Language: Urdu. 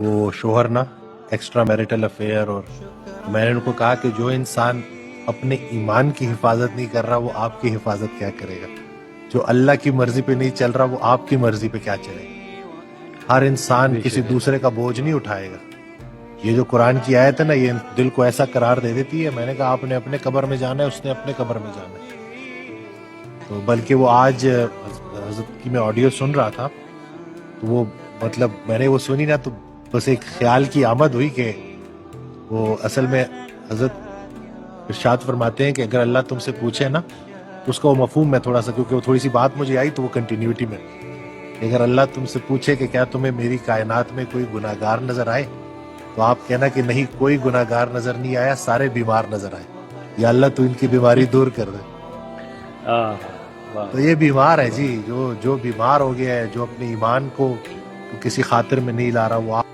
وہ شوہر نا ایکسٹرا میریٹل افیئر، اور میں نے ان کو کہا کہ جو انسان اپنے ایمان کی حفاظت نہیں کر رہا وہ آپ کی حفاظت کیا کرے گا؟ جو اللہ کی مرضی پہ نہیں چل رہا وہ آپ کی مرضی پہ کیا چلے گا؟ ہر انسان کسی دوسرے کا بوجھ نہیں اٹھائے گا۔ یہ جو قرآن کی آیت ہے نا، یہ دل کو ایسا قرار دے دیتی ہے۔ میں نے کہا آپ نے اپنے قبر میں جانا ہے، اس نے اپنے قبر میں جانا ہے۔ تو بلکہ وہ آج حضرت کی میں آڈیو سن رہا تھا، تو وہ مطلب میں نے وہ سنی نا، تو بس ایک خیال کی آمد ہوئی کہ وہ اصل میں حضرت ارشاد فرماتے ہیں کہ اگر اللہ تم سے پوچھے نا، اس کا وہ مفہوم میں تھوڑا سا، کیونکہ وہ تھوڑی سی بات مجھے آئی تو وہ کنٹینیوٹی میں، اگر اللہ تم سے پوچھے کہ کیا تمہیں میری کائنات میں کوئی گناہ گار نظر آئے، تو آپ کہنا کہ نہیں، کوئی گناہ گار نظر نہیں آیا، سارے بیمار نظر آئے، یا اللہ تو ان کی بیماری دور کر دے۔ تو یہ بیمار ہے جی، جو بیمار ہو گیا ہے، جو اپنے ایمان کو کسی خاطر میں نہیں لا رہا، وہ